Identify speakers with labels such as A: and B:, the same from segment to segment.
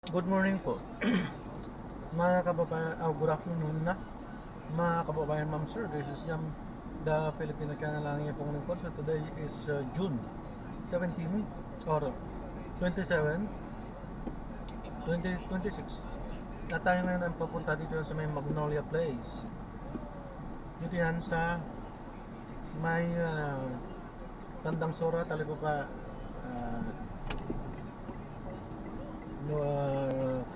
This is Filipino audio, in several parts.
A: Good morning po. Mga kababayan, good afternoon na. Mga kababayan, ma'am sir, this is Yam, the Filipino channel lang yung pong lingkod. So today is June 17 or 27, 2026. At tayo ngayon ay papunta dito sa may Magnolia Place. Dito yan sa may Tandang Sora, Talipapa, uh,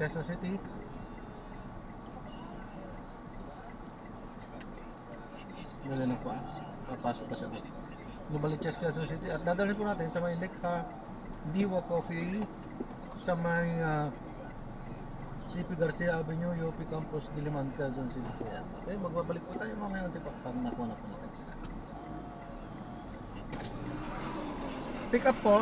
A: Quezon City. Dali na po. Papasok pa siya doon. Lumaliches Quezon City. At dadalhin po natin sa may Lekha Diwa Coffee sa may CP Garcia Avenue, UP Campus, Diliman, Quezon City po yan. Okay, magbabalik po tayo mamaya natin pag nakuha na po natin sila. Pick up po.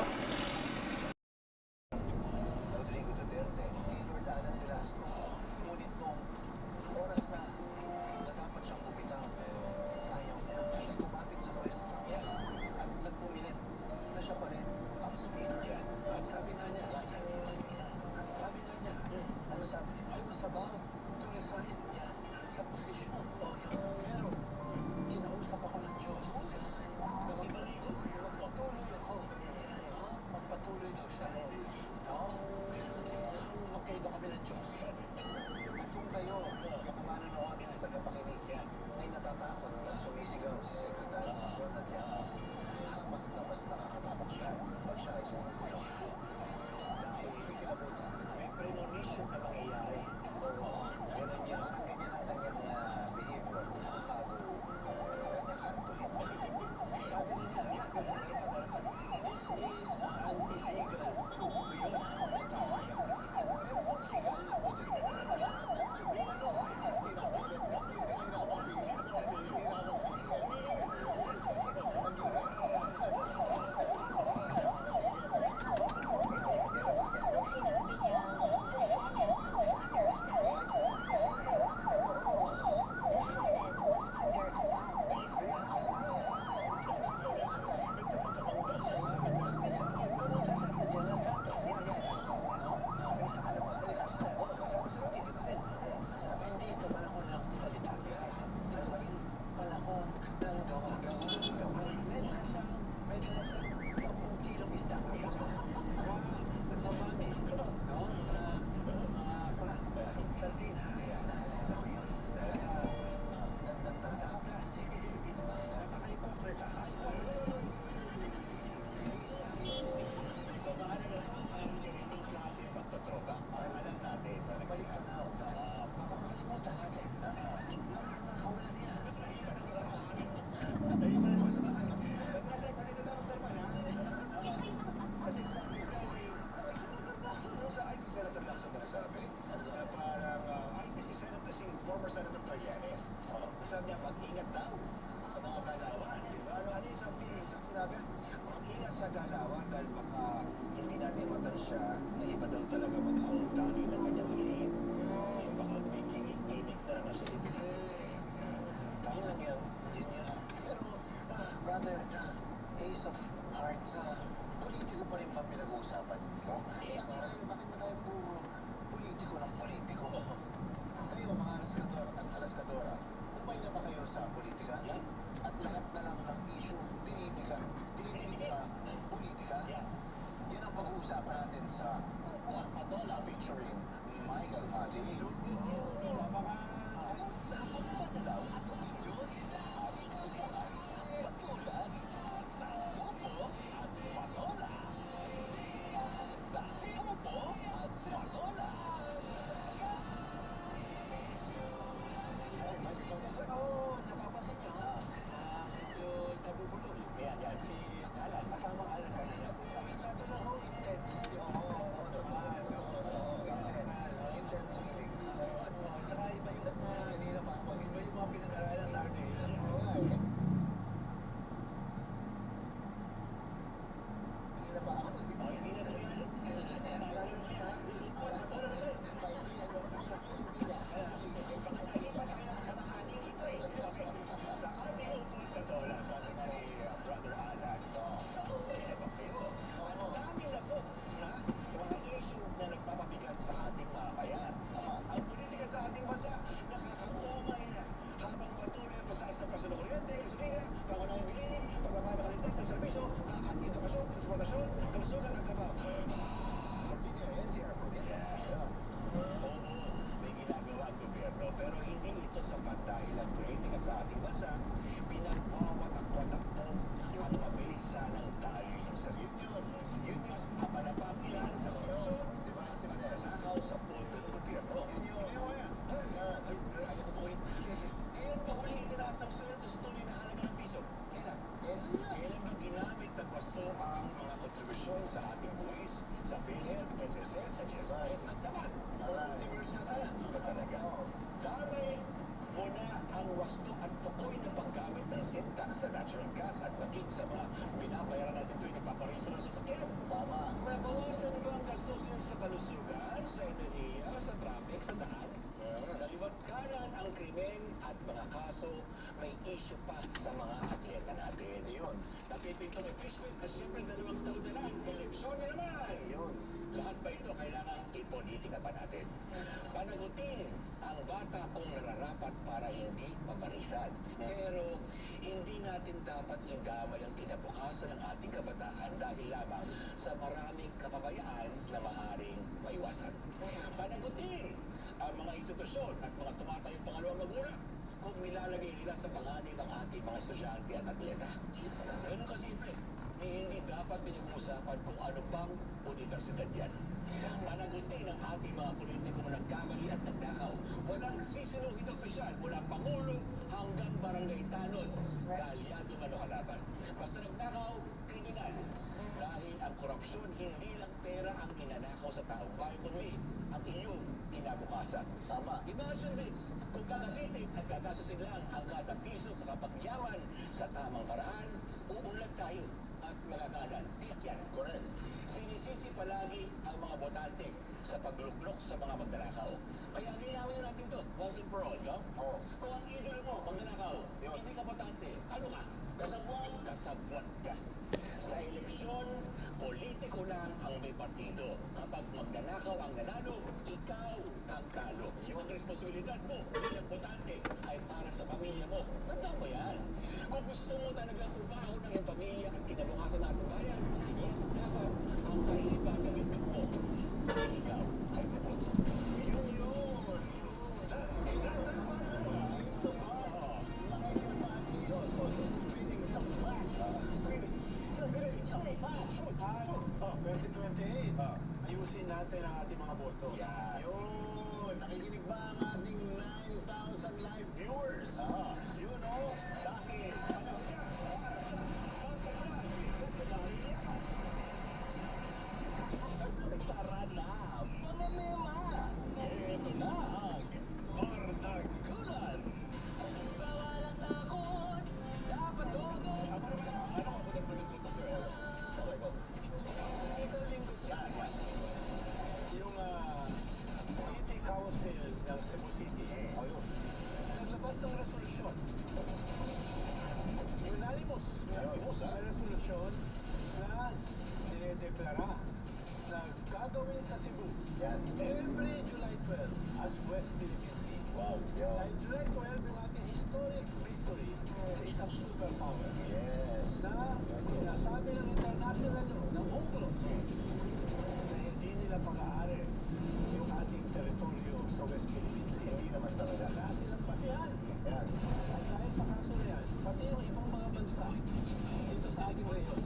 B: kabataan. Naliwagkaran ang krimen at mga kaso, may issue pa sa mga atleta natin. Yun. Napipintong impeachment na siyempre 2 taon na lang, eleksyon na naman. Yun. Lahat ba ito kailangan ipolitika pa natin? Panagutin ang bata kung nararapat para hindi maparisan. Pero hindi natin dapat idamay ang kinabukasan ng ating kabataan dahil lamang sa maraming kapabayaan na maaaring maiwasan. Panagutin ang mga institusyon at mga tumatayong pangalawang magulang kung nilalagay nila sa panganib ang ating mga estudyante at atleta. Ganun kasimple, hindi dapat pinag-uusapan kung ano bang universidad yan. Panagutin ang ating mga politiko na nagkamali at nagnakaw. Walang sisinuhin na opisyal mula Pangulo hanggang barangay tanod. Kalyado man o kalaban. Basta nagnakaw, kriminal. Dahil ang korupsyon hindi lang pera ang inanakaw sa taong bayan, kundi ang iyong kinabukasan. Tama. Imagine this, kung gagamitin at gagastusin lang ang kada piso sa kapagyaman sa tamang paraan, uunlad tayo at magagalan. Tiyak yan. Correct. Sinisisi palagi ang mga botante sa pagluklok sa mga magdanakaw. Kaya linawin natin to, once and for all, no? Oo. Kung ang idol mo, magdanakaw, hindi ka botante, ano ka? Kasabwat, kasabwat ka. Sa eleksyon, politiko lang ang may partido. Kapag magdanakaw ang nanalo, ikaw ang talo. Yung responsibilidad mo bilang botante ay para sa pamilya mo. Tanda mo yan. Kung gusto mo talaga trabaho ng iyong pamilya at kinabukasan natin bayan, yan dapat ang kaisipan na bibig mo. Ikaw ay boboto. Yun yun. Oh, 2028. Ayusin natin ang ating mga boto. Yan. Yun. Nakikinig ba ang ating 9,000 live viewers? Yun o. Dahil panahon niya. Tara na. Pamamema. Ito na ang Bardagulan. Bawalang takot. Dapat dogo. Ano ako na pala sir? Okay, go. Ito linggo dyan. Yung City Council ng Cebu City. Ayun. Naglabas ng resolusyon. Unanimous na resolusyon na dinedeklara na gagawin sa Cebu every July 12 as West Philippine Sea. Wow. Dahil July 12 yung ating historic victory sa isang superpower. Yes. Na sinasabi ng international law, ng UNCLOS, na hindi nila pag-aari yung ating teritoryo sa West Philippine Sea. Hindi naman talaga. Lahat nilang patihan. Yes. At dahil sa kaso na yan, pati yung ibang mga bansa dito sa ating rehiyon,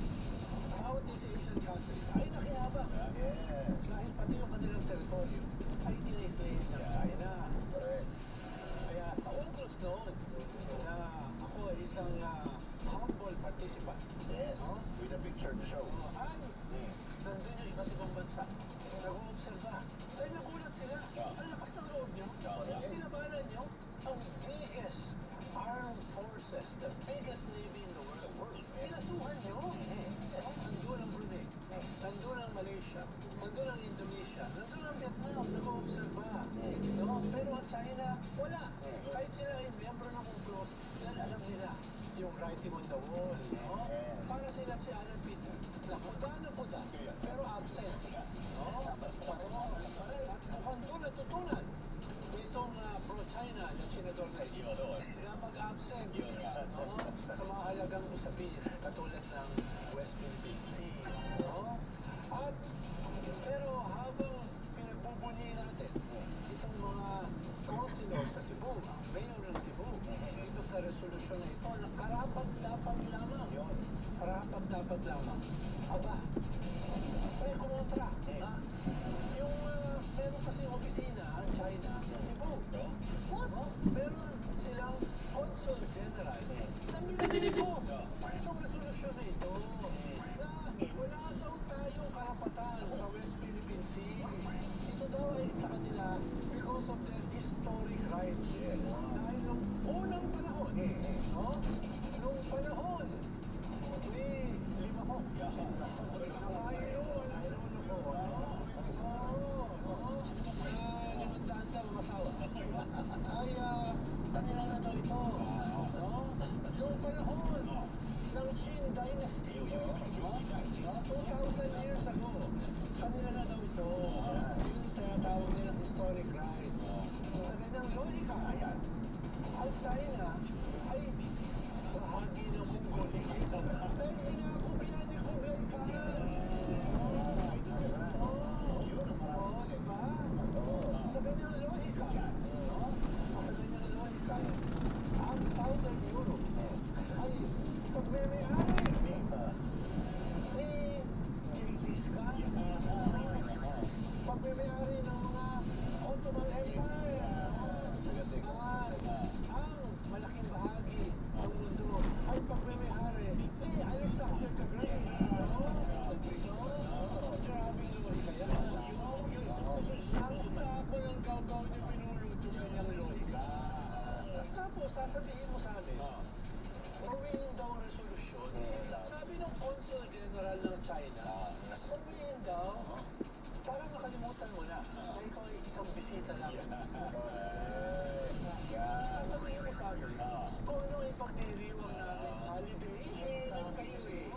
B: Southeast Asian countries, ay nakihabang. Yes. Dahil pati yung kanilang teritoryo ay kiniklaim ng China. Correct. Kaya sa UNCLOS noon, na ako ay isang humble participant. Yes. No? With a picture to show. Ay, nandun yung iba't ibang bansa. Nag-uobserva. Ay, nagulat sila. Ang lakas ng loob nyo. Sinabanan nyo ang biggest armed forces, the biggest navy in the world. Pinasuhan nyo. Nandun ang Brunei. Nandun ang Malaysia. Nandun ang Indonesia. Nandun ang Vietnam. Nag-uobserva. No? Pero ang China, wala. Kahit sila ay miyembro ng UNCLOS, yan alam nila yung writing on the wall. No? Para sila si Alan Peter. Na puda, pero absent. No? Kung doon natutunan itong pro-China na senador na ito, na mag-absent sa mga halagang usapin katulad ng West Philippine Sea. No? At pero habang pinagbubunyi natin itong mga councilor sa Cebu, mayor ng Cebu, ito sa resolusyon na ito, na karapat-dapat lamang. Karapat-dapat lamang. Aba, may kumontra. Yung meron kasi opisina ang China sa Cebu. What? Meron silang consul general na minaginipo itong resolusyon na ito na wala daw tayong karapatan sa West Philippine Sea. Ito daw ay sa kanila because of their historic rights. Dahil nung unang panahon, nung panahon ni Lima ko, limandaan ka, mga historic right. Sa ganyang logika, ayan, ang China ay bahagi ng Mongolia. Dahil hindi ako pinadikubay ka. Diba? Sa ganyang logika, ang Southern Europe ay pagme-may-ari ni Genghis Khan. Pagme-may-ari ng mga Ottoman Empire. Ang malaking bahagi ng mundo ay pagme-may-ari ni Alexander the Great. Grabe naman kaya. Ang tapo ng gawgaw niya pinuluto ganyang logika. Tapos, sasabihin mo sa amin, gawin daw ang resolusyon. Sabi ng Consul General ng China, sabihin daw, parang nakalimutan mo na ikaw ay isang bisita lang. Sasabihin mo sa amin, kung ano ay pagdiriwang namin holiday, kayo eh.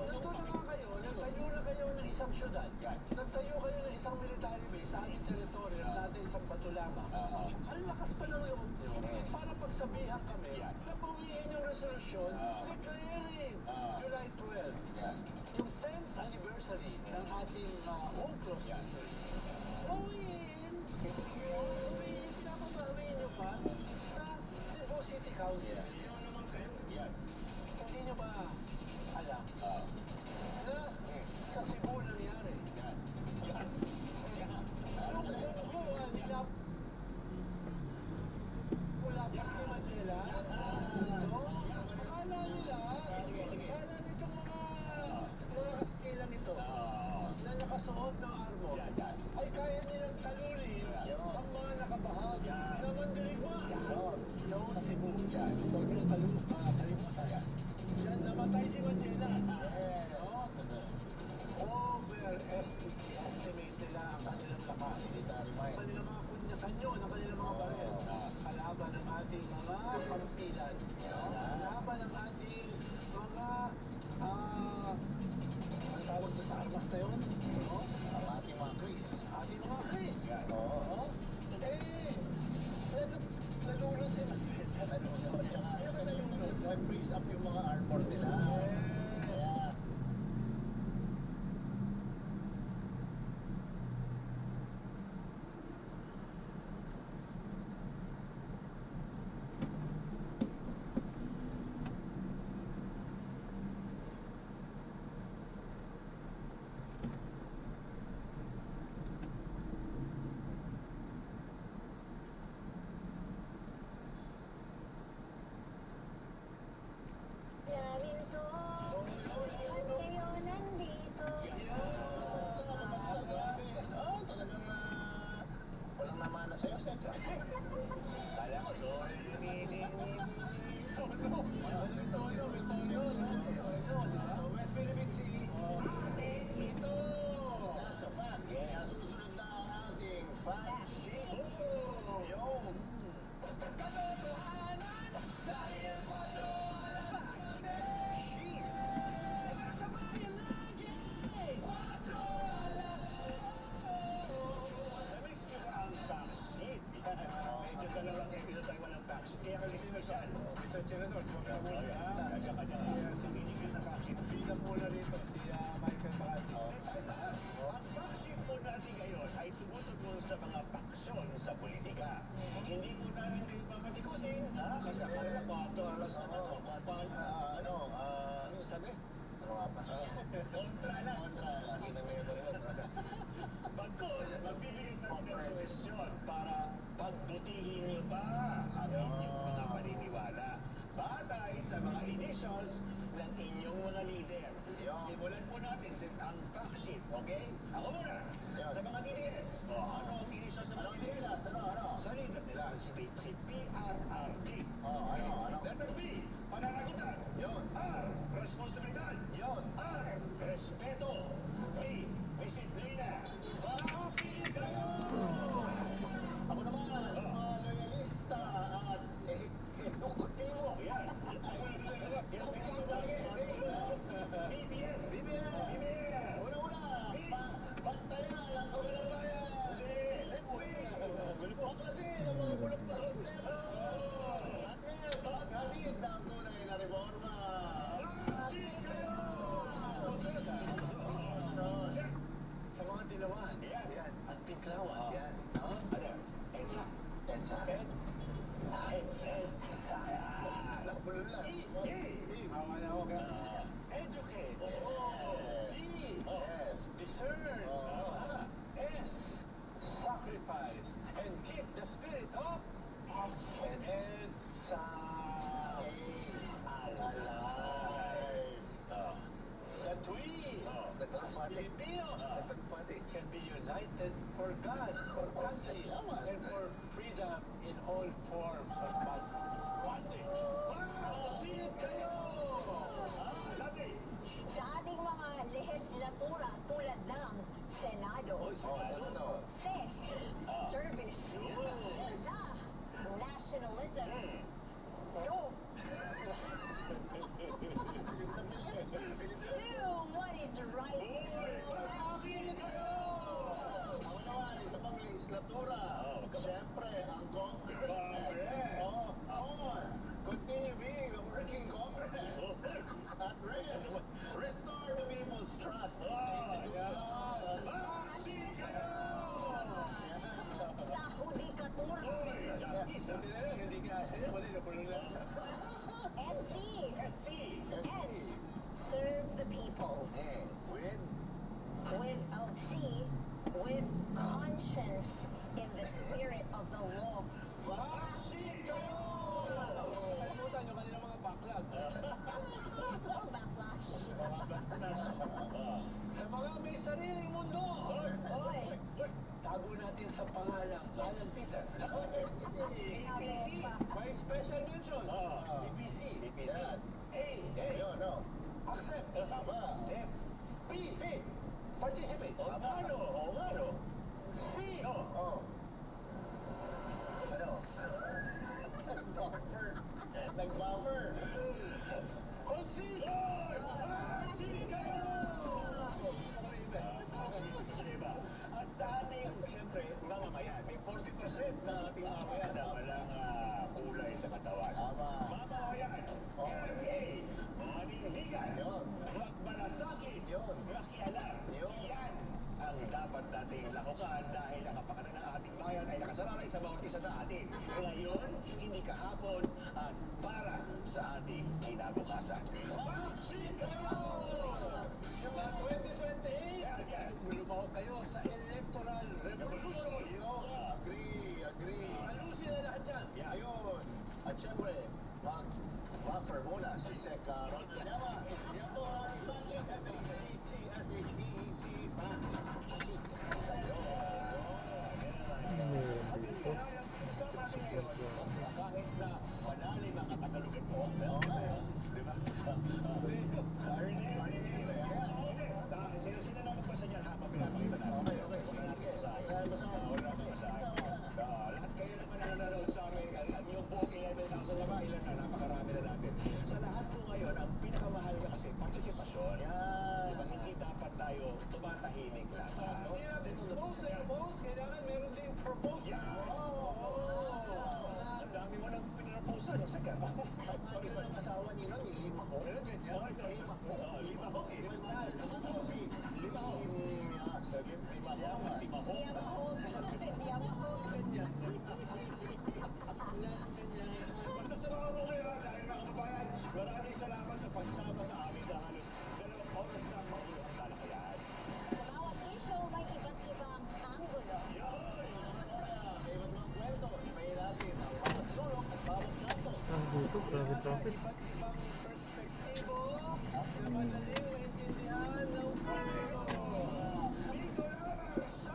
B: Nandun na nga kayo, nagtayo na kayo ng isang syudad. Nagtayo kayo ng isang military base sa ating teritoryo at natin isang bato lamang. Ang lakas pa ng loob nyo para pagsabihan kami na pawiin yung resolusyon declaring July 12. Yung 10th anniversary ng ating UNCLOS. Pawiin, pinapabawiin nyo pa sa Cebu City Council. Hindi nyo ba alam na sa Cebu nangyari? Wala pa si Mandela. Akala nila, akala nitong mga kastilan nito na nakasuot ng armor ay kaya nilang talulin ang mga nakabahag na mandirigma. Yung Cebu, huwag niyong kalimutan. Yan, namatay si Mandela. Overestimate nila ang kanilang lakas. Kanilang mga kunyasanyo ng kanilang mga baril. Kalaban ng ating mga pampilan. Kalaban ng ating mga ang tawag ba sa armas na yun? Ang ating mga Chris. Ating mga Chris. Nalulod si Mandela. Nalulod. Nag-freeze up yung mga armor nila.
C: Narito, at kayo nandito.
B: Talagang walang namana sa'yo, Seth. Kala ko, West Philippine Sea. Ito! Nasa fact. Kaya susunod na ang ating fact sheet. Yung katotohanan dahil medyo dalawang pinatay walang tax. Kaya kasi nagsan, Mr. Senador, kanya-kanya sinigil na vaccine. Bilang muna rito si Michael Makati. Ang vaccine po natin ngayon ay tumutugon sa mga paksyon sa politika. Hindi po namin kayo papatikusin. Kasi akala ko, ano sabi? Kontra lang. Bagkos, magbibigay na ng question para pagbutihin niyo ba ang inyong mga paniniwala batay sa mga initials ng inyong mga leader. Simulan po natin ang fact sheet, okay? Ako muna, sa mga DDS. Ano ang initials sa mga leader? Sa leader nila, si PRRD. Letter B, pananagutan. R, responsibilidad. R, respeto. B, disiplina. Makakapili kayo! Ako naman, loyalista at edukatibo. Yan. BBM. Una-una, bantayan ang kawalang bayan. purifies and keeps the spirit of EDSA alive. That we, as Filipinos, can be united for God, for country, and for freedom in all forms of bondage. Masin kayo! Lagi!
C: Sa ating mga lehislatura tulad ng Senado, FES, Service, Nationalism, no. Do what is right.
B: Masin kayo!
D: Ako naman, isa pang legislatura. Siyempre, ang Congress. Continue being a working Congress. At restore the people's trust.
B: Masin kayo!
C: Sa hudikatura,
B: Hindi ka, wala na pulo na.
C: SC, and serve the people.
D: With
C: with conscience in the spirit of the law.
B: Masin kayo! Kalimutan nyo kanila mga backlog.
C: Or backlash.
B: Sa mga may sariling mundo.
C: Oy.
B: Tago natin sa pangalang Alan Peter. May special mention. EPC.
D: Yan. Yun, no?
B: Accept.
D: Tama.
B: Step. P. Participate.
D: Ano?
B: C.
D: Oh. Ano? Nag-buffer.
B: Concede. Masin kayo! At sa ating, siyempre, mamamayan, may 40% na ating mamamayan na walang kulay sa katawan.
D: Tama.
B: Mamamayan, RA, manindigan,
D: Yun.
B: magmalasakit,
D: Yun.
B: makialam.
D: Yun.
B: Yan ang dapat nating lakukan dahil ang kapakanan ng ating bayan ay nakasalalay sa bawat isa sa atin. Ngayon, hindi kahapon, at para sa ating kinabukasan. Masin kayo! Yung 2028, lumaw kayo sa electoral revolution.
D: Agree.
B: Alusin na lahat yan.
D: Ayun. At syempre, buffer muna si Sec Ron Llama. Yan po ang budget at
B: Kahit na malalim ang katalogan mo, di ba? Sino na magbasa niyan habang pinapakita natin? Lahat kayo naman na nanonood sa amin, ang yung buong 11,000 na ba, ilan na, napakarami na natin. Sa lahat po ngayon, ang pinakamahal niya kasi partisipasyon. Diba, hindi dapat tayo tumatahimik lang. Hindi natin propose, kailangan meron din propose. Ang dami mo nang pinropose na sa kaya.
D: Sorry ba ang asawa ni Ron? Lima ko?
B: Meron ganyan. Lima ko. Lima ko. Basta sa mga mga yun, dahil mga kabayan, maraming salamat sa pagsama sa amin sa halos 2 oras na magulang talakayan.
C: Sa bawat issue, may iba't ibang anggulo.
A: Ang dito, grabe traffic.
B: Iba't ibang perspektibo na madaling maintindihan ng publiko. Bigo naman sa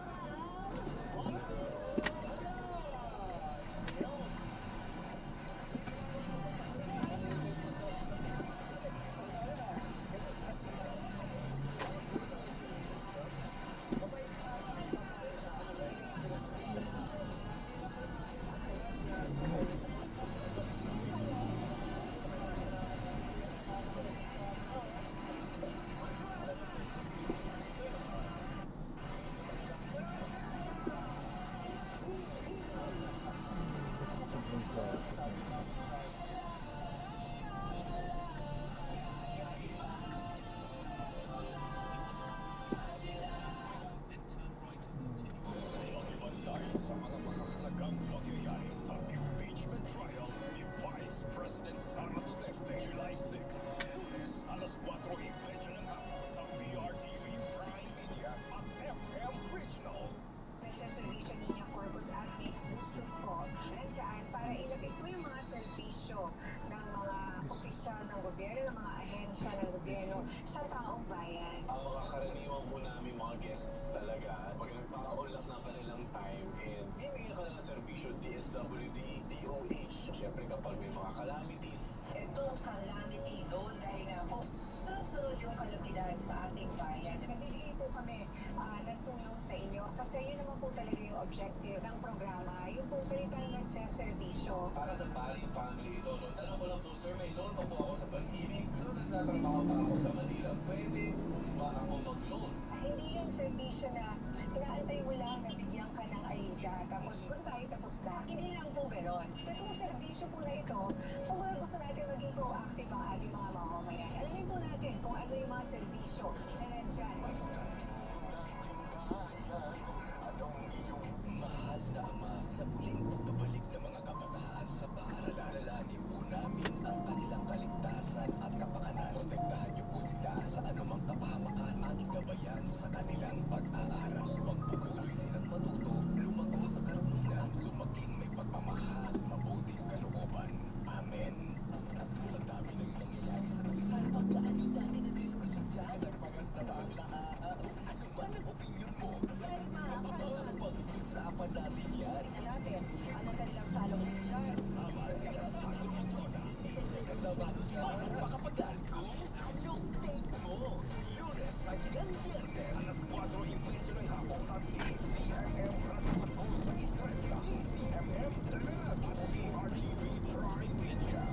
C: calamity zone dahil nga po sunod-sunod yung kalamidad sa ating bayan. Nagbibigay po kami ng tulong sa inyo kasi yun naman po talaga yung objective ng programa. Yung po palitan ng servisyo.
B: Para sa Bali family ito, no? Tanong ko lang po, sir, may loan pa po ako sa Pag-ibig. Pero nagtatrabaho pa ako sa Manila. Pwede ba ako mag-loan?
C: Hindi yung servisyo na inaantay mo lang na bigyan ka ng ayuda. Tapos kung tayo tapos na, hindi lang po gano'n. Sa itong servisyo po na ito, kung gusto natin maging proactive ang ating mga mamamayan, alamin po natin kung ano yung mga servisyo na nandyan.
B: Anong iyong mahal na ama sa muling pagbabalik ng mga kabataan sa paaralan? Alalahanin po namin ang kanilang kaligtasan at kapakanan. Protektahan niyo po sila sa anumang kapahamakan at gabayan sa kanilang pag-aaral. Magpatuloy silang matuto, lumago sa karunungan, lumaking may pagmamahal, mabuting kalooban. Amen. Ang dami na yung nangyayari sa kapisan. Pagkaan yung dati na diskusyon dyan. Nagpaganda ba ang lahat? Ano ba ang opinion mo? Pag-usapan natin yan.
C: Natin, ano kanilang salong dyan?
B: Anong take mo? Lunes, Pagkilang Viernes, alas 4:15 ng hapon at CMM Radio Patrol sa Israel, CMM Telegram at CRTV Prime Media.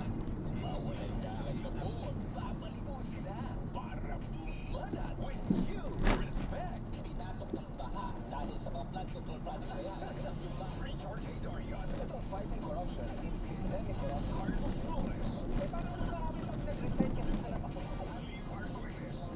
B: Mawalan ka kayo po, babalik mo sila para bumanat with you. Respect! Pinasok ng baha dahil sa mga flood control project na yan. Richard A. Dorian, itong fighting corruption against systemic corruption. Carlos Flores. Paano nasabi pag nag-resign ka sa nakapunta?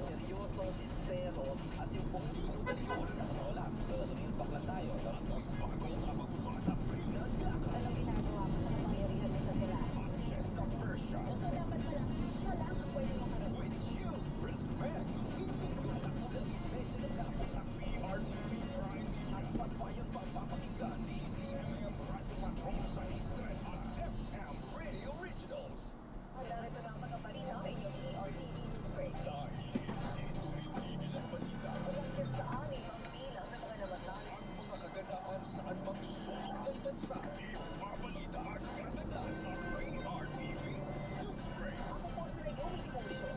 B: Seryoso, sincero, at yung pong pinugaliyon. Wala, ngayon bakla tayo. Bagong kapag-usap, naglakas.
C: Anong ginagawa mo sa kapangyarihan mo sa sila?
B: Manchester Persia.
C: Ito dapat pala, wala kang pwede makarap.
B: With you, respect. President Apo ng PRTV Prime at pagbayang pagpapakinggan ni CMM Radio Patrol sa Israel at FM Radio Originals.
C: Narito na ang mga balita sa inyong PRTV News Break.
B: Dahil ito yung balita.
C: Hanggang sa amin ang bilang ng mga namatay.
B: Ang mga kaganahan sa anumang sulok ng bansa. Ipabalita at karagdagan sa PRTV News Break.
C: Ako po si Naomi Puso.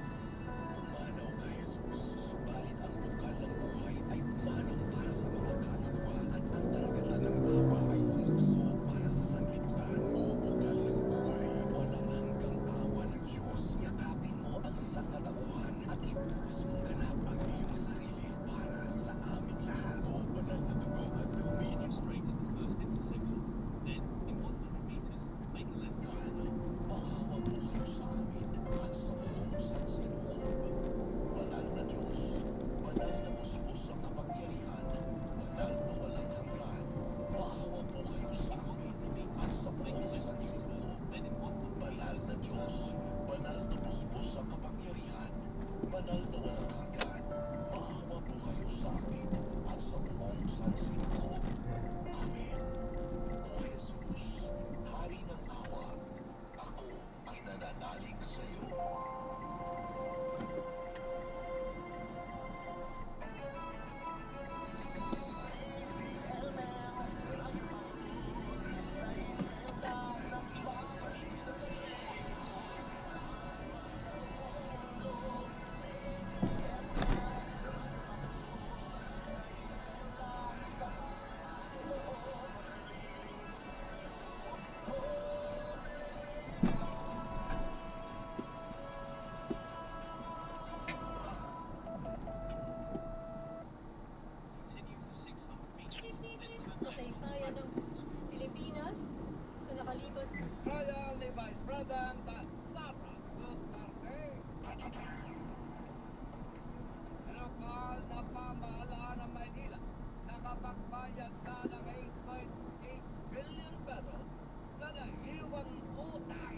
B: Pumanaw ka, Jesus. Subalit ang bukal ng buhay ay pumanaw para sa mga kaluluwa at ang karagatan ng awa ay umukso para sa sanlibutan. O bukal ng buhay, walang hanggang awa ng Diyos. Yakapin mo ang isang katauhan at ibuhos mong ganap ang iyong sarili para sa amin lahat. O banal na dugo at lumi.
E: Straight at the first intersection. Then, in 100 meters, make a left right turn.
B: Maawa po kayo sa amin at sa buong sansinuan. Banal na Diyos, banal na pusbos ang kapangyarihan, banal na walang hanggan. Maawa po kayo sa amin at sa buong sansinuan.
E: Then, in 100
B: Banal na Diyos, banal na pusbos ang kapangyarihan, banal na walang hanggan. Maawa po kayo sa amin at sa buong sansinuan. Amen. O Jesus, Hari ng awa, ako ay nananalig sa iyo.
E: continue for 600 meters. Then turn right
C: Kasaysayan ng Pilipinas sa nakalipas
F: Royal ni Vice President Sara Duterte. Lokal na pamahalaan ng Maynila nakapagbayad na ng 8.8 billion pesos na naiwang utang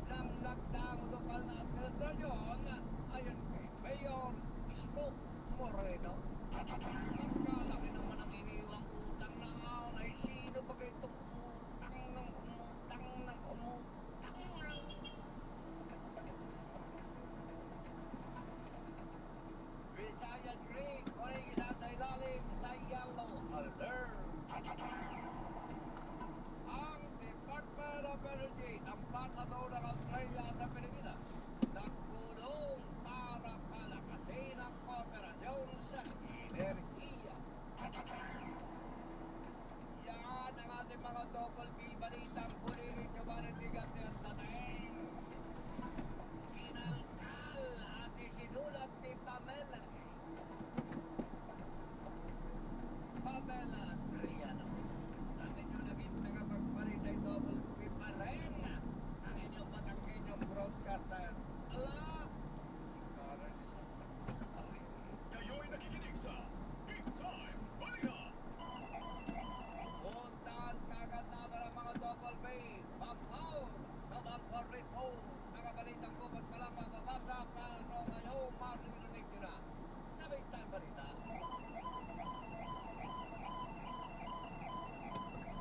F: ng nagdaang lokal na administrasyon ayon kay Mayor Isko Moreno. Pagkalaki naman ang iniwang utang na ay sino ba kayo itong utang ng umutang ng umutang ng... Retired Green, kuning ilatay lalim sa yellow alert. Banerjee, ang patataw ng Australia sa Pilipinas, nagkulong para palakasin ang kooperasyon sa enerhiya. Yan ang ating mga Double B balitang huli ni Giovanni Digante at Tanaeng. Kinalkal at isinulat ni Pamela Triano. Ang inyong naging tagapagpalit ay Double B pa rin. Ang inyong matangkinyong broadcaster. Ala!
B: Kayo'y nakikinig sa Big Time Balita!
F: Puntahan kagad natin ang mga Double B. Pampaw sa Valparaiso. Mga balitang bukas pa lang mababasa pero ngayon marinig nyo na. Sa Big Time Balita.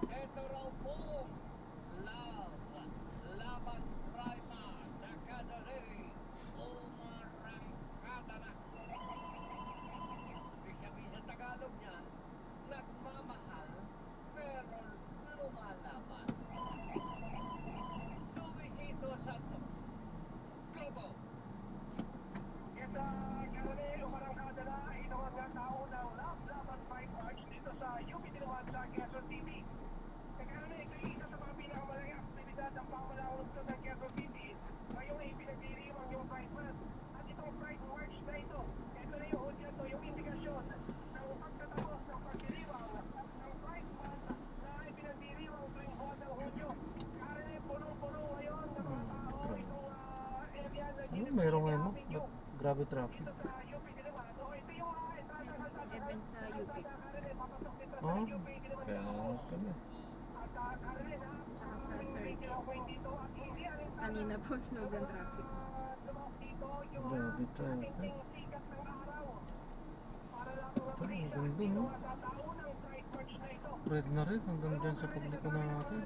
F: Ito raw po, laban Prima sa Kadaliri, umarangkada na. Ibig sa Tagalog niyan, nagmamahal, pero lumalaban. Luisito Santos, Globo.
B: Ito, Karone, umarangkada na. Ito ang tao ng laban 5 March dito sa UP Diliman sa Quezon TV. Karone, ito yung isa sa mga pinakamalaking aktibidad ng pamamalakot ng Quezon City. Ngayon ay pinagdiriwang yung Pride Month. At itong Pride March na ito na yung hudyat o yung indikasyon ng pagtatapos ng pagdiriwang ng Pride Month na ipinagdiriwang tuwing buwan ng Hunyo. Karone, punong-puno ngayon ng mga tao itong area na
A: Ano meron ngayon, no? Ba't grabe traffic?
B: dito sa UP Diliman. O, ito yung entrada ng
G: Event sa UP.
B: Karone, papasok dito sa
A: Oh,
B: UP Diliman.
A: kaya kami.
G: Tsaka sa circuit. Kanina po, sobrang traffic.
A: Grabe traffic. Ito, ang ganda, no? Red na red hanggang dyan sa publiko natin.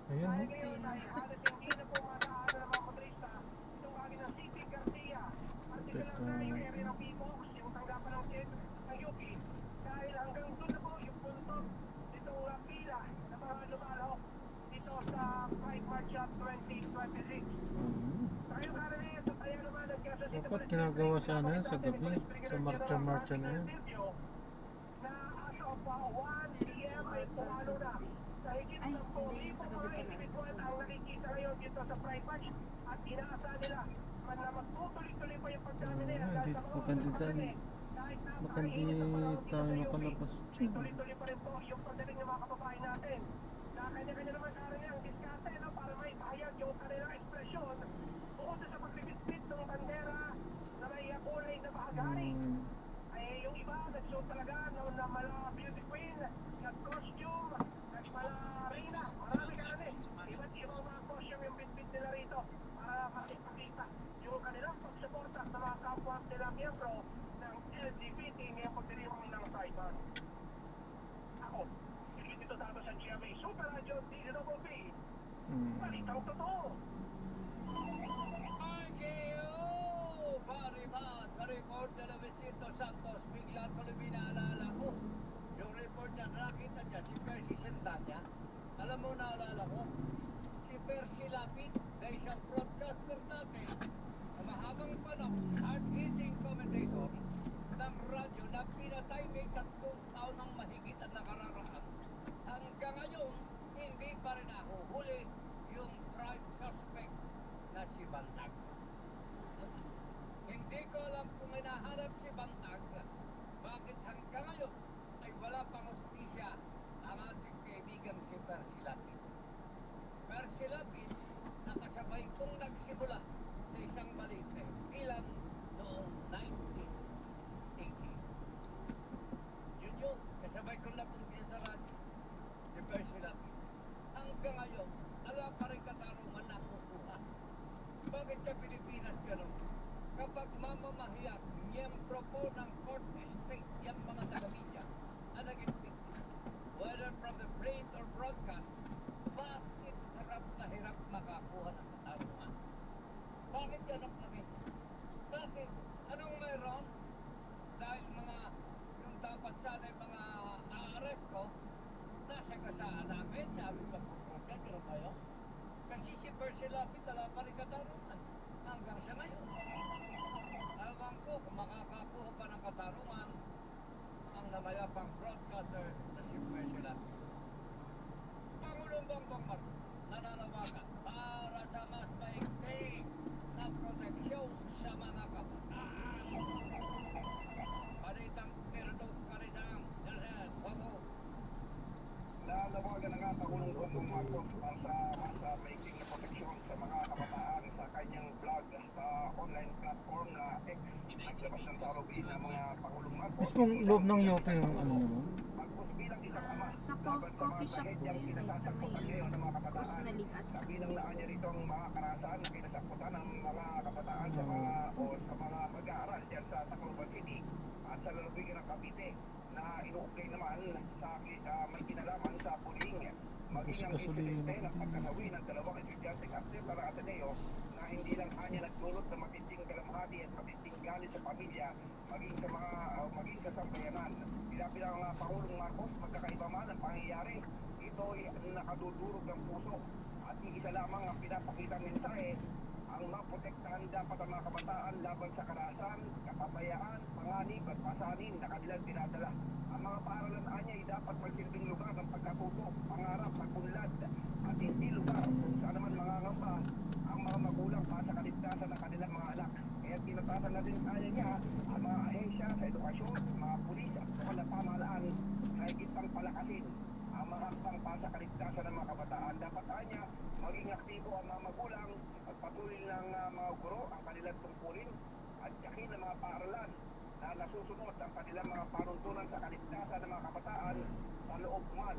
A: Ayan, dapat ginagawa sana yan sa gabi, sa marcha-marcha na yan.
G: Ay, hindi. Sa gabi pala.
A: Hindi tayo makalabas dyan.
B: Tuloy-tuloy pa rin po yung pagdating ng mga kababayan natin. Na kanya-kanya naman karami ang diskarte para may pahayag yung kanilang ekspresyon. Bukod sa paglibit-bit ng bandera na may kulay na bahagari. Ay yung iba nagsuot talaga na mala beauty queen, nag-costume, nag-mala reyna. Marami karami. Iba't ibang mga costume yung bit-bit nila rito para makipakita yung kanilang pagsuporta sa mga kapwa nila miyembro ng LGBT ngayong pagdiriwang ng Pride Month. Ako, dito tayo sa GMA Super Radio DZWB. Balitang totoo.
F: RKO! Parimas, sa report na Luisito Santos, bigla tuloy binaalala ko. Yung report niya, nakita niya si Percy Sentanya. Alam mo, naalala ko, si Percy Lapid na isang broadcaster natin na mahabang panahon, hard-hitting commentator ng radyo na pinatay may 3 taon ng mahigit at nakararaan. Hanggang ngayon, hindi pa rin nahuhuli yung prime suspect na si Bantag. Hindi ko alam kung hinahanap si Bantag, bakit hanggang ngayon ay wala pang hustisya ang ating kaibigan si Percy Lapid. Percy Lapid, nakasabay kong nagsimula sa isang maliit na ilan noong 1980. Yun yung kasabay kong nakumpil sa radyo, si Percy Lapid. Hanggang ngayon, wala pa rin katarungan na kukuha. Bakit sa Pilipinas gano'n? Kapag mamamahiyag, miyembro po ng court estate, yung mga taga-media, na naging victim, whether from the print or broadcast, bakit hirap makakuha ng katarungan? Bakit gano'n kami? Bakit? Anong mayroon? Dahil yung dapat sana yung mga arrest ko, nasa kasaan namin, sabi ko, gano'n kayo? Kasi si Percy Lapid, wala pa rin katarungan. Hanggang siya ngayon. Alam ko, kung makakakuha pa ng katarungan, ang namayapang broadcaster na si Percy Lapid. Pangulong Bongbong Marcos, nananawagan para sa mas maigting na proteksyon sa mga kabataan. Palitang Tirdo Carizang, Janet, Wago.
D: Nanawagan na nga Pangulong Bongbong Marcos para sa mas maigting na proteksyon sa mga kabataan sa kanyang vlog sa online platform na X. Naglabas ng sarubi ng mga Pangulong Marcos.
A: Mismong loob ng yoke yung ano naman.
D: Marcos bilang isang ama.
G: Sa coffee shop po yun eh, sa may cross na ligas.
D: Kabilang na niya rito ang mga karahasan na pinasakutan ng mga kabataan sa mga mag-aaral dyan sa Tacloban City at sa lalawigan ng Cavite na inuugnay naman sa may kinalaman sa bullying. Maging ang insidente ng pagkasawi ng 2 estudyanteng atleta ng Ateneo na hindi lang kanya nagdulot ng matinding kalamhati at matinding galit sa pamilya maging sa sambayanan. Bilang Pangulong Marcos, magkakaiba man ang pangyayari. Ito ay nakadudurog ng puso at isa lamang ang pinapakitang mensahe ang maprotektahan dapat ang mga kabataan laban sa karahasan, kapabayaan, panganib at pasanin na kanilang dinadala. Ang mga paaralan anya ay dapat magsilbing lugar ng pagkatuto, pangarap, pagpunlad at hindi lugar kung saan naman mangangamba ang mga magulang para sa kaligtasan ng kanilang mga anak. Kaya tinatasan na din kaya niya ang mga ahensya sa edukasyon, mga pulis at lokal na pamahalaan na higit pang palakasin ang mga hakbang para sa kaligtasan ng mga kabataan. Dapat kanya maging aktibo ang mga magulang, pagpatuloy ng mga guro ang kanilang tungkulin at yakin ng mga paaralan na nasusunod ang kanilang mga panuntunan sa kaligtasan ng mga kabataan sa loob man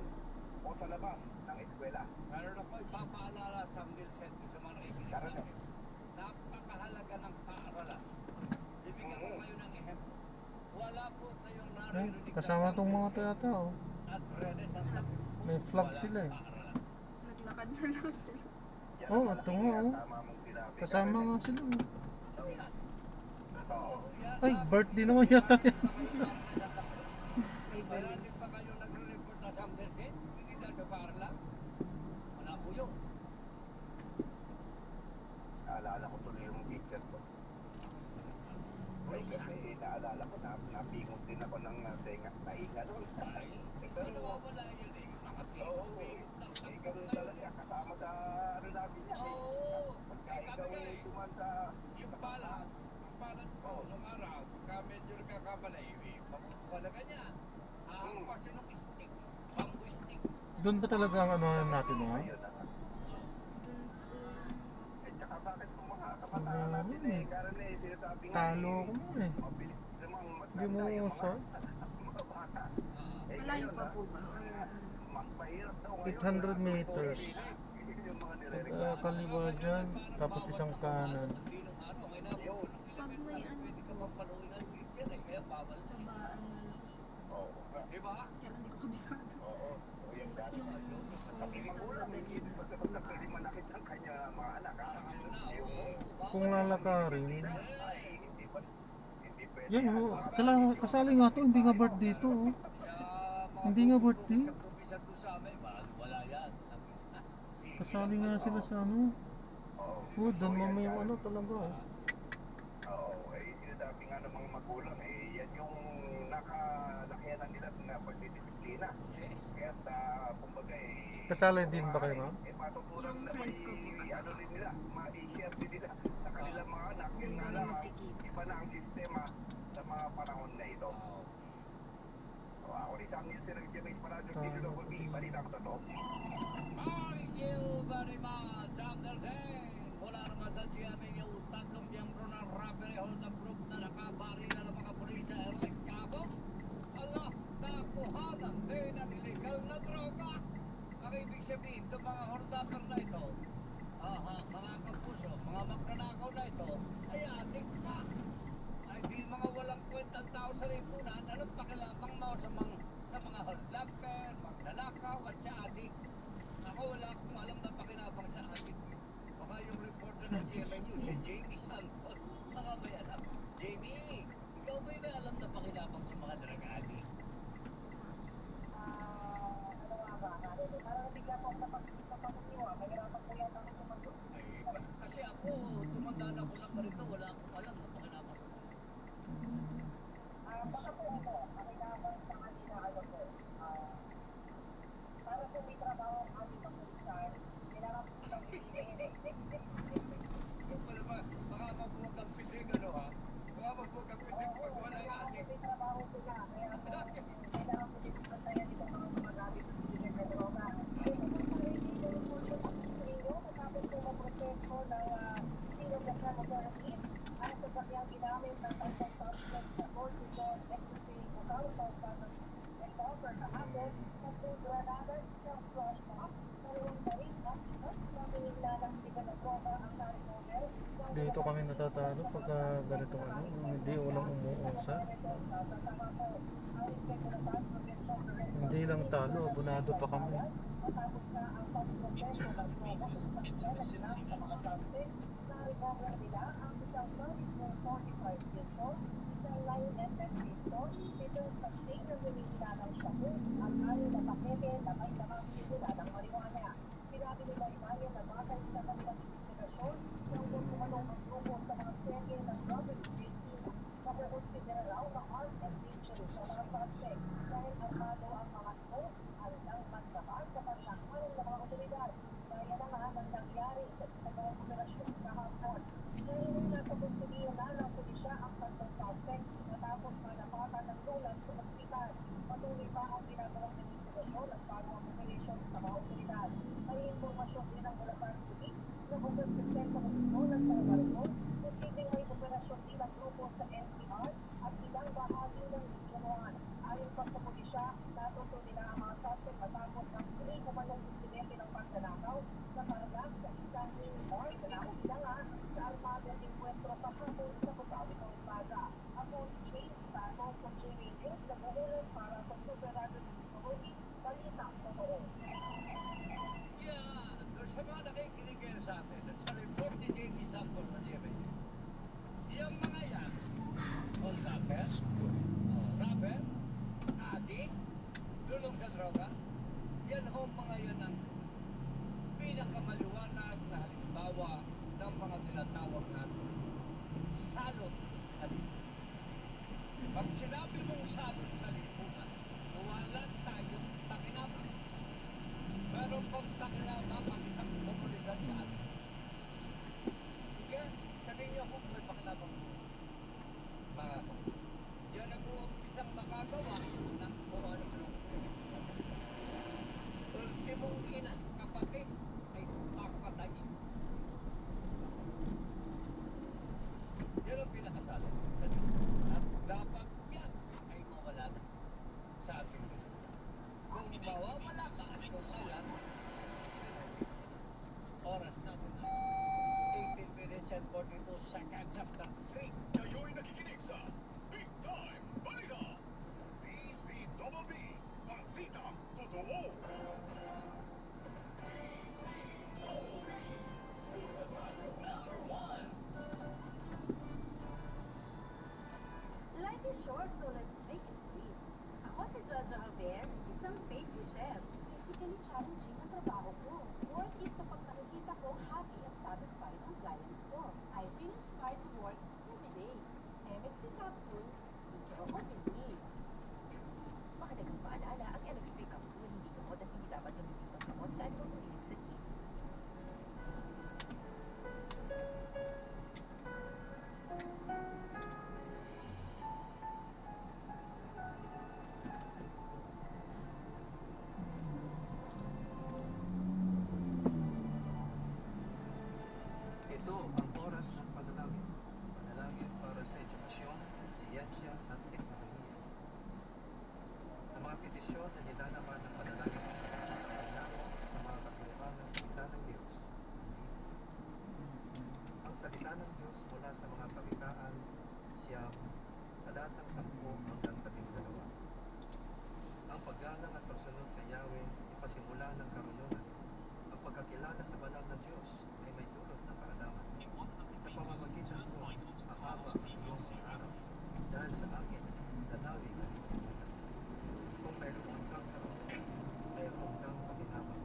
D: o sa labas ng eskwela.
F: Meron ako ipapaalala sa Milcent sa mga kaibigan natin. Napakahalaga ng paaralan. Bibigyan ko kayo ng ehemplo. Wala po kayong naririnig
A: Kasama tong mga tata oh.
F: at Renaissance.
A: May flag sila eh.
G: Naglakad na lang sila.
A: Oh, ito nga oh. Kasama nga sila oh. Ay, birthday naman yata yan.
G: May
F: Wala
G: balloons.
F: din pa kayo nagre-report na sa Milcent? Hindi dahil sa paaralan? Wala po yun.
D: Naalala ko tuloy yung teacher ko. Ay, kasi naalala ko na napingot din ako ng tainga noon.
F: Pero nawawala yun eh.
D: Oo, ganun talaga. Kasama sa ano natin yan eh.
F: Oo.
D: Pagka ikaw ay tuman sa...
F: Yung palad ko, nung araw, pagka medyo nagkakamala, makukuha na kanya. Aangkas yun ng stick, bamboo stick.
A: Doon ba talaga ang ano natin oh?
D: Ayun na nga. Eh, tsaka bakit kung mga kabataan natin eh, karan eh, sinasabi nga
A: Talo ko mo eh.
D: mabilis namang
A: Hindi mo
D: magtanda yung
A: usap.
D: mga bata. Eh,
G: Malayo
D: ngayon,
G: pa po ba?
D: mas mahirap daw ngayon.
A: 800 meters.
D: Yung mga
A: Kaliwa dyan, tapos isang kanan.
G: Pag may ano po,
F: Papaluin ng teacher eh, kaya bawal na.
G: tabaan na lang.
D: Oo.
F: Di ba?
G: Kaya hindi ko kabisado.
D: Oo.
G: Yung kung
D: Pati
G: saan
D: magulang,
G: madali
D: hindi
G: na.
D: basta pwede manakit ang kanya mga anak. Yung
A: Kung lalakarin,
D: ay, hindi ba? Hindi pwede.
A: yan oh. Kasali nga to, hindi nga birthday to oh. Hindi nga birthday.
F: Sa amin, wala yan.
A: Kasali nga sila sa ano. Oh, doon mamaya yung ano talaga.
D: Oo, sinasabi nga ng mga magulang, yan yung nakalakihan nila na pagdidisiplina. Kaya kumbaga
A: Kasali din ba kayo, ma'am?
D: matutunan
G: Yung
D: na
G: friends ko po kasama.
D: ano rin nila, ma-share din nila sa kanilang mga anak.
G: Doon
D: Yung nga
G: kami
D: lang,
G: magkikita.
D: iba na ang sistema sa mga panahon na ito. So, ako rin sa amin sila ng GMA Paradyo, Dito na Kulbi, balita ko totoo.
F: Thank you very much, Uncle Dane. Mula naman sa GMA News, tatlong miyembro ng Robbery Hold Up Group na nakabarila ng mga pulis sa Erling Cabo. Allah, nakuhanan din ang illegal na droga. Ang ibig sabihin sa mga hordapper na ito, mga kapuso, mga magnanakaw na ito, ay adik pa. Ay di mga walang kwentang tao sa lipunan, anong pakilamang mo sa mga hordapper, magnanakaw at sa adik. Ako wala akong alam na pakinabang sa adik. Baka yung reporter ng GMA News, si Jamie Santos. Baka ba yan? Jamie, ikaw ba may alam na pakinabang sa mga drug addict?
C: Parang bigla po ako napag-iwa. Mahirapan po yan ako sumagot.
F: Kasi ako, tumanda na ako na parito, wala akong alam na pakinabang.
C: Baka po ano, pakinabang sa kanila, ano po, para po may trabaho ang aming kapulisan, kailangan po silang
F: Yung pala ba, baka mabuwag ang pitig, ano ha? Baka mabuwag ang pitig pag wala yung addict.
C: may trabaho sila, kaya po, kailangan po dito bantayan itong mga gumagamit ng illegal na droga. Matapos po maproseso ng single the crime authorities, ang sasakyang ginamit ng tatlong suspect sa Cortison, Ecstasy, Bukaw, Pausano, Encounter kahapon, tatlong granadas, isang flash mob, dalawang baril at isang pamilala ng illegal na droga ang na-recover.
A: Dito kami natatalo pagka ganitong ano, hindi walang umuusad. Hindi lang talo, abunado pa kami.
C: Matapos na ang pag-proseso ng droga sa
E: Into the
C: mga suspect, na-recover nila ang isang 45 pesos, isang line SS pesos, itong sachet na binigila ng shabu, at ayon na pakete na may lamang sinula ng marijuana. Sinabi nila Imayan na batay sa kanilang investigasyon ng kung kumanong ang grupo sa mga serye ng robbery Christina na kukonsidera raw na armed and dangerous sa mga suspect dahil armado ang mga ito ang magsamaan sa panlakaran ng mga otoridad. Gaya na nga ng nangyari sa isang mga operasyon kahapon. Ngayon nasa kustudiyo na ng pulisya ang tatlong suspect matapos manapatan ng sulat sa ospital. Patuloy pa ang ginagawang investigasyon at follow-up operation sa mga otoridad. May impormasyon din ang Bulacan City na bukas system sa Kusunod at sa Maricon, posibleng may operasyon din ang grupo sa NCR at ibang bahagi ng Region 1. Ayon pa sa pulisya, natuto nila ang mga suspect matapos ng hindi kumanong insidente ng pagdanakaw sa Paralag sa isang mini-mall na nakubilangan sa armadong encuentro kahapon sa Bukawi ng Plaza. Ako si James Santos ng GMA News na buhulan para sa Super Radio Technology, balita totoo.
F: Yeah, doon sa mga nakikinig kayo sa atin at sa report ni Jamie Santos na GMA. Yung mga yan, hold-upper, rapper, adik, lulong sa droga, yan ho mga yan ang pinakamaliwanag na halimbawa ng mga tinatawag natin salot sa lipunan. Pag sinabi mong salot sa lipunan, wala tayong pakinabang. Pero pag pakinabang ang isang komunidad sa atin, sige, sabihin niyo ako kung may pakinabang mga ko. Yan ang isang makagawa ng kung ano-ano. Ultimong ina, kapatid, ay papatayin. Yan ang pinakasalit. At dapat yan ay mawala na sa ating lipunan. Kung mawawala ka at kung wala, oras na po na. 18 minutes and 42 seconds after 3.
B: Kayo'y nakikinig sa Big Time Balita. DZBB. Balita totoo.
C: Life is short, so let's make it sweet. Ako si Jojo Javier, isang pastry chef. physically challenging ang trabaho ko. Work is kapag nakikita ko happy at satisfied ang clients ko. I feel inspired to work every day. MXP Capsule, dito ako believe. Mahalagang paalala, ang MXP Capsule hindi gamot at hindi dapat gamitin ng gamot sa anumang mahilig sa tea.
H: Ito ang oras ng panalangin. Panalangin para sa edukasyon, siyensya at teknolohiya. Ang mga petisyon na nilalaman ng panalangin ay lamang sa mga katuwanang salita ng Diyos. Ang salita ng Diyos mula sa mga kawikaan, Siyam, talatang 10 hanggang 12. Ang paggalang at pagsunod kay Yahweh, ipasimula ng karunungan. Ang pagkakilala sa banal na Diyos ay may dulot ng kaalaman. Sa pamamagitan ko, mahaba ang iyong araw. Dahil sa akin, danawi ka rin sa bulan. Kung mayroon kang karunungan, mayroon kang pakinabang.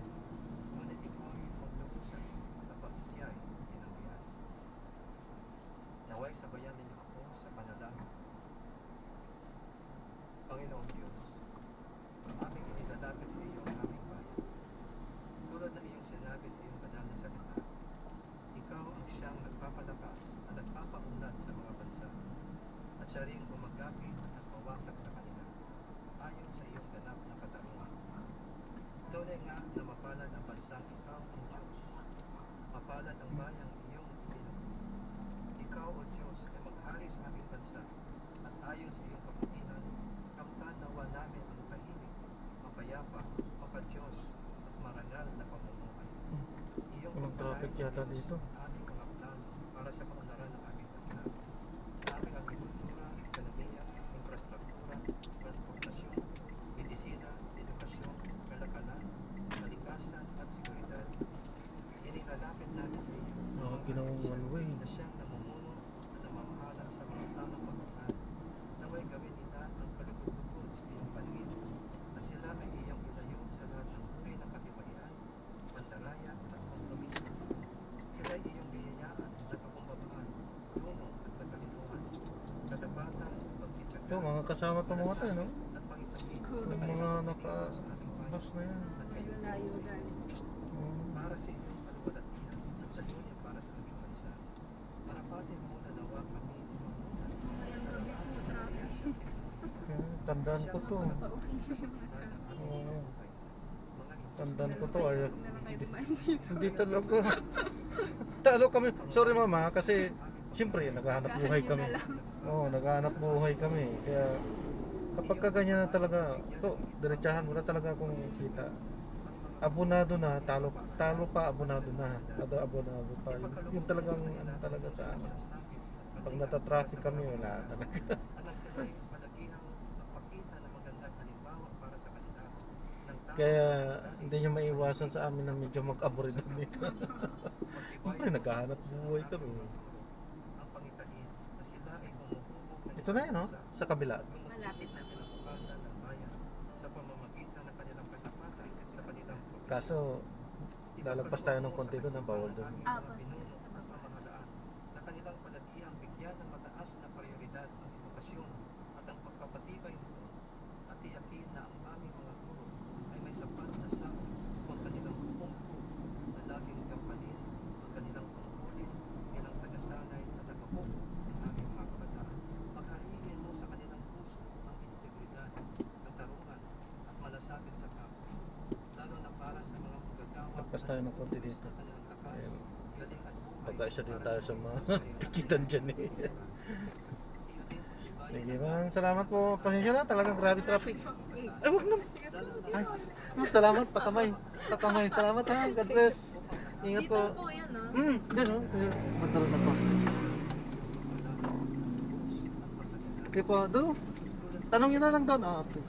H: Ngunit iko'y maglubusan kapag siya'y tinanggihan. Naway sabayan ninyo ako sa panalangin. Panginoong Diyos, aming inilalapit sa iyo ang aming bayan. Tulad ng iyong sinabi sa iyong banal na salita, ikaw ang siyang nagpapalakas at nagpapaunlad sa mga bansa, at siya rin gumagapit at nagpawasak sa kanila, ayon sa iyong ganap na katarungan. Tunay nga na mapalad ang bansang ikaw ang Diyos, mapalad ang bayang iyong binubuo. Ikaw, O Diyos, ay maghari sa aming bansa, at ayon sa iyong kaputihan, kamtan nawa namin ang tahimik, mapayapa, mapag-Diyos, at marangal na pamumuhay. Iyong
A: Walang traffic yata dito.
H: aming mga plano para sa kaunlaran ng aming bansa. Sa aming agrikultura, ekonomiya, infrastruktura, transportasyon, medisina, edukasyon, kalakalan, kalikasan at seguridad. Inilalapit namin sa iyo
A: Ginawang one way.
H: na siyang namumuno at namamahala sa mga planong pagkakan na may gawin nila ang kalugod-lugod sa iyong paligid, na sila ay iyong ilayo sa lahat ng uri ng katibaian, pandaraya at kompromiso. Sila ay iyong biyayaan na kakumbabaan, tulong at katalinuhan, katapatan, pagtityaga,
A: Ito, mga kasama tumumatay, no?
H: at pangitamin
G: Siguro.
A: Yung mga naka-bus na yan.
G: Medyo layo galing.
H: para sa inyong kaluwalhatian at sa dunya para sa aming bansa. Marapatin mo na nawa kami mamunan.
G: Ngayong gabi po, traffic.
A: Tandaan ko to.
G: Pauwi na yung mga
A: Oo. Tandaan ko to. Ay,
G: Huwag na lang kayo dumaan dito.
A: hindi talaga. Talo kami. Sorry mama, kasi siyempre naghahanap buhay
G: Kakain
A: kami.
G: nyo na lang.
A: Oo, naghahanap buhay kami. Kaya kapag kaganyan na talaga, to, diretsahan mo na talaga kung kita. Abonado na, talo pa, abonado na. Abonado pa. Yung talagang ano talaga sa amin. Pag natatraffic kami, wala talaga.
H: Anak sila yung palagihang magpakita ng magandang halimbawa para sa kanila. Ng tao
A: Kaya hindi nyo maiwasan sa amin na medyo mag-aboridan dito. Siyempre, naghahanap buhay kami.
H: ang pangitain na sila ay humuhubog ng
A: Ito na yun, no? Sa kabila.
G: Malapit na.
H: kinabukasan ng bayan sa pamamagitan ng kanilang katapatan sa kanilang
A: Kaso, lalagpas tayo ng konti doon, ang bawal doon.
G: Ah, pa, sa baba.
H: pamahalaan na kanilang palagihang bigyan ng mataas na prioridad ang edukasyon at ang pagpapatibay nito, at tiyakin na ang aming mga guro ay may sapat na sahod kung kanilang pumpo na laging gampanin ang kanilang tungkulin bilang tagasanay at tagahubog ng aming mga kabataan. Maghahingin mo sa kanilang puso ang integridad, katarungan at malasakit sa kapwa, lalo na para sa mga magagawa
A: Lagpas tayo ng konti dito.
H: sa kanilang lakas,
A: Ayun.
H: galing at buhay.
A: Pagkaisa din tayo sa mga tikitan dyan eh. Sige, maraming salamat po. Pasensya na, talagang grabe traffic. Ay, wag na.
G: Sige po.
A: Ay, salamat, pakamay. Pakamay, salamat ha. God bless. Ingat
G: Dito
A: po.
G: po yan, no?
A: Dyan o. Magkaroon na to. Okay po, doon. Tanongin na lang doon. Okay.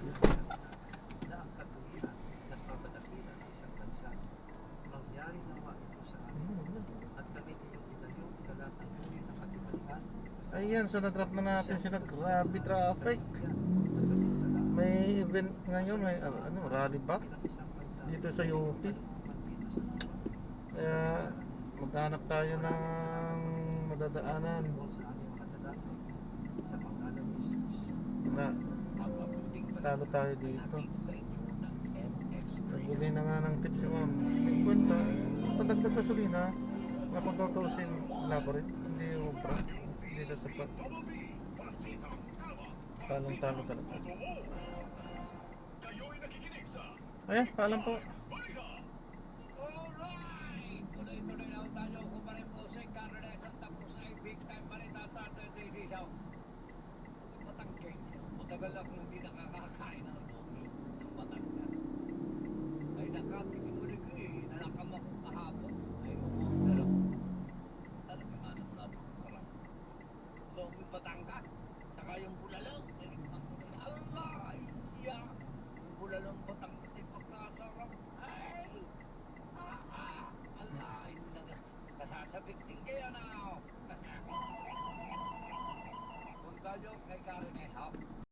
H: na ang katuwiran at papadakilan sa isang bansa. Mangyari nawa ito sa amin at kami iyong ilayo sa lahat ng uri ng katibalian.
A: Ayan, so na-drop na natin sila. Grabe traffic. May event ngayon, may ano, rally ba?
H: Bilang isang bansa
A: dito sa UP. Kaya maghanap tayo ng madadaanan na talo tayo dito. Nagbigay na nga ng tips si ma'am, 50 padagdag gasolina na kung tutusin wala pa rin, hindi ubra, hindi sasapat. Talong talo talaga. Ayan, paalam po.
F: Alright! Tuloy-tuloy lang tayo kung parin po sa Carreson tapos ay big time pa rin tatatoy sa isisaw. Matangkay. Matagal ako hindi nakakakain ng lugi ng matangkay. Ay nakatingin mo rin ko eh. Nalakam ako kahapon. Ay pero talaga nga naman napakasarap. Luging matangkay. Saka yung bulalong. Allah! Iyak! Yung bulalong matangkay ay pagkasarap. Ay! Allah! Kasasabik din kayo na ako. Punta nyo kay Karen Hop.